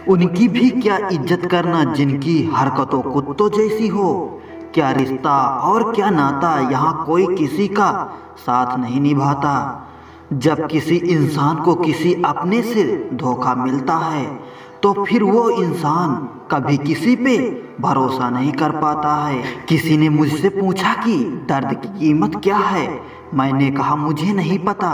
उनकी भी क्या इज्जत करना जिनकी हरकतों कुत्तों जैसी हो। क्या रिश्ता और क्या नाता, यहाँ कोई किसी का साथ नहीं निभाता। जब किसी इंसान को किसी अपने से धोखा मिलता है तो फिर वो इंसान कभी किसी पे भरोसा नहीं कर पाता है। किसी ने मुझसे पूछा कि दर्द की कीमत क्या है। मैंने कहा मुझे नहीं पता,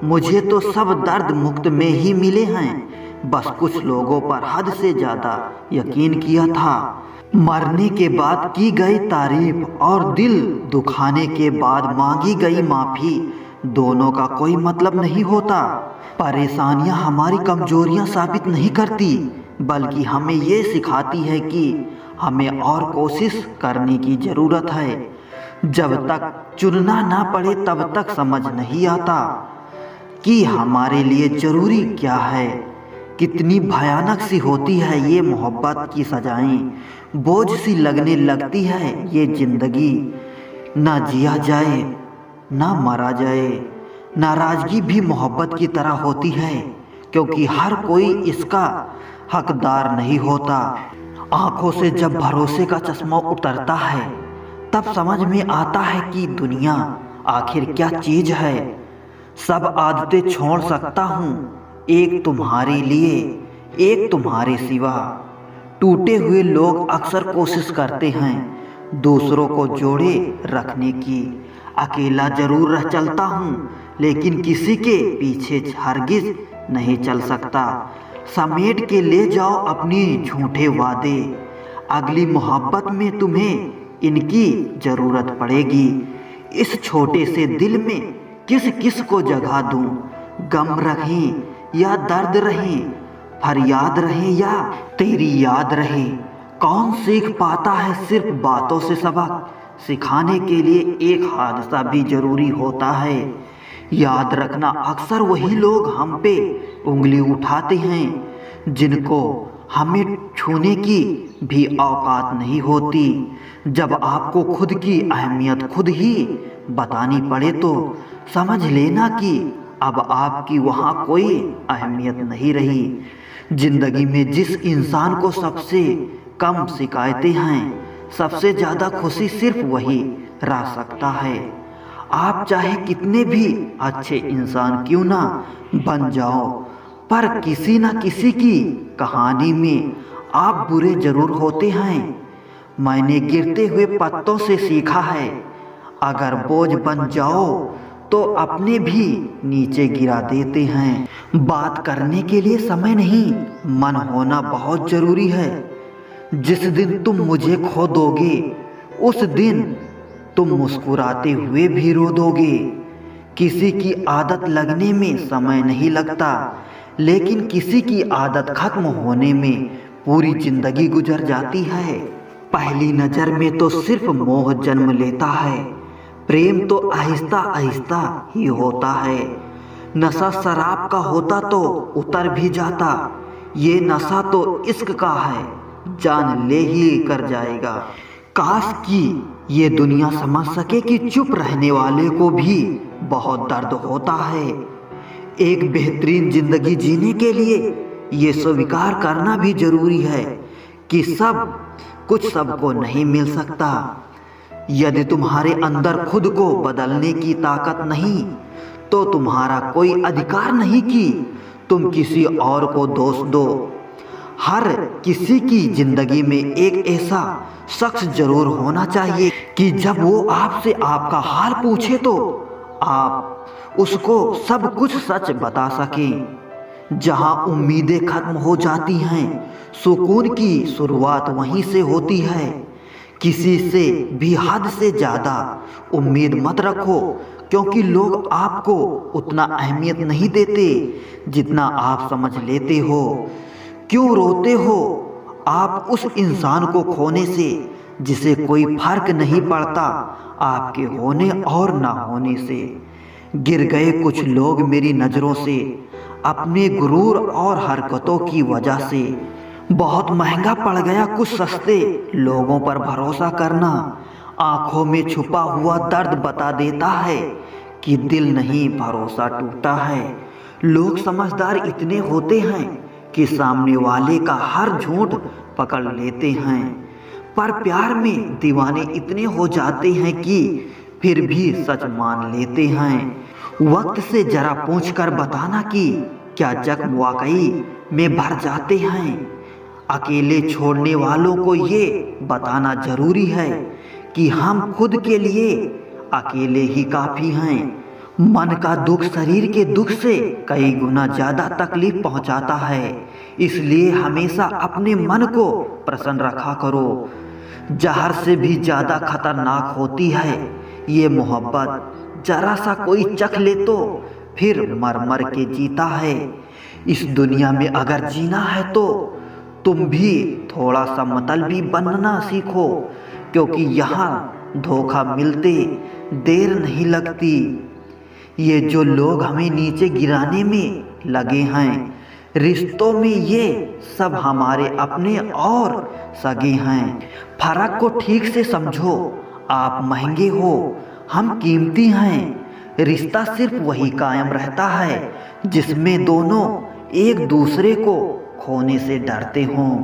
मुझे तो सब दर्द मुफ्त में ही मिले हैं। बस कुछ लोगों पर हद से ज़्यादा यकीन किया था। मरने के बाद की गई तारीफ और दिल दुखाने के बाद मांगी गई माफ़ी, दोनों का कोई मतलब नहीं होता। परेशानियां हमारी कमजोरियां साबित नहीं करती, बल्कि हमें ये सिखाती है कि हमें और कोशिश करने की ज़रूरत है। जब तक चुनना ना पड़े तब तक समझ नहीं आता कि हमारे लिए ज़रूरी क्या है। कितनी भयानक सी होती है ये मोहब्बत की सजाएं, बोझ सी लगने लगती है ये ज़िंदगी। ना जिया जाए ना मरा जाए। नाराज़गी भी मोहब्बत की तरह होती है, क्योंकि हर कोई इसका हकदार नहीं होता। आंखों से जब भरोसे का चश्मा उतरता है तब समझ में आता है कि दुनिया आखिर क्या चीज़ है। सब आदतें छोड़ सकता हूँ, एक तुम्हारे लिए, एक तुम्हारे सिवा। टूटे हुए लोग अक्सर कोशिश करते हैं दूसरों को जोड़े रखने की। अकेला जरूर रह चलता हूँ, लेकिन किसी के पीछे हरगिज नहीं चल सकता। समेट के ले जाओ अपनी झूठे वादे, अगली मोहब्बत में तुम्हें इनकी ज़रूरत पड़ेगी। इस छोटे से दिल में किस किस को जगह दूँ। गम रहें या दर्द रहें, फरियाद रहे या तेरी याद रहे। कौन सीख पाता है सिर्फ बातों से सबक, सिखाने के लिए एक हादसा भी ज़रूरी होता है। याद रखना अक्सर वही लोग हम पे उंगली उठाते हैं जिनको हमें छूने की भी औकात नहीं होती। जब आपको खुद की अहमियत खुद ही बतानी पड़े तो समझ लेना कि अब आपकी वहाँ कोई अहमियत नहीं रही। जिंदगी में जिस इंसान को सबसे कम शिकायतें हैं, सबसे ज़्यादा खुशी सिर्फ वही ला सकता है। आप चाहे कितने भी अच्छे इंसान क्यों ना बन जाओ, पर किसी न किसी की कहानी में आप बुरे जरूर होते हैं। मैंने गिरते हुए पत्तों से सीखा है, अगर बोझ बन जाओ तो अपने भी नीचे गिरा देते हैं। बात करने के लिए समय नहीं, मन होना बहुत ज़रूरी है। जिस दिन तुम मुझे खो दोगे उस दिन तुम मुस्कुराते हुए भी रो दोगे। किसी की आदत लगने में समय नहीं लगता, लेकिन किसी की आदत खत्म होने में पूरी जिंदगी गुजर जाती है। पहली नज़र में तो सिर्फ मोह जन्म लेता है, प्रेम तो आहिस्ता आहिस्ता ही होता है। नशा शराब का होता तो उतर भी जाता, ये नशा तो इश्क का है, जान ले ही कर जाएगा। काश कि ये दुनिया समझ सके कि चुप रहने वाले को भी बहुत दर्द होता है। एक बेहतरीन जिंदगी जीने के लिए ये स्वीकार करना भी जरूरी है कि सब कुछ सबको नहीं मिल सकता। यदि तुम्हारे अंदर खुद को बदलने की ताकत नहीं, तो तुम्हारा कोई अधिकार नहीं कि तुम किसी और को दोष दो। हर किसी की जिंदगी में एक ऐसा शख्स जरूर होना चाहिए कि जब वो आपसे आपका हाल पूछे तो आप उसको सब कुछ सच बता सकें। जहां उम्मीदें खत्म हो जाती हैं, सुकून की शुरुआत वहीं से होती है। किसी से भी हद से ज़्यादा उम्मीद मत रखो, क्योंकि लोग आपको उतना अहमियत नहीं देते जितना आप समझ लेते हो। क्यों रोते हो आप उस इंसान को खोने से जिसे कोई फर्क नहीं पड़ता आपके होने और ना होने से। गिर गए कुछ लोग मेरी नज़रों से अपने गुरूर और हरकतों की वजह से। बहुत महंगा पड़ गया कुछ सस्ते लोगों पर भरोसा करना। आंखों में छुपा हुआ दर्द बता देता है कि दिल नहीं, भरोसा टूटा है। लोग समझदार इतने होते हैं कि सामने वाले का हर झूठ पकड़ लेते हैं, पर प्यार में दीवाने इतने हो जाते हैं कि फिर भी सच मान लेते हैं। वक्त से जरा पूछ कर बताना कि क्या जख्म वाकई में भर जाते हैं। अकेले छोड़ने वालों को ये बताना जरूरी है कि हम खुद के लिए अकेले ही काफी हैं। मन का दुख शरीर के दुख से कई गुना ज्यादा तकलीफ पहुंचाता है, इसलिए हमेशा अपने मन को प्रसन्न रखा करो। जहर से भी ज्यादा खतरनाक होती है ये मोहब्बत, जरा सा कोई चख ले तो फिर मर मर के जीता है। इस दुनिया में अगर जीना है तो तुम भी थोड़ा सा मतलबी बनना सीखो, क्योंकि यहाँ धोखा मिलते देर नहीं लगती। ये जो लोग हमें नीचे गिराने में लगे हैं, रिश्तों में ये सब हमारे अपने और सगे हैं। फर्क को ठीक से समझो, आप महंगे हो, हम कीमती हैं। रिश्ता सिर्फ वही कायम रहता है जिसमें दोनों एक दूसरे को खोने से डरते हों।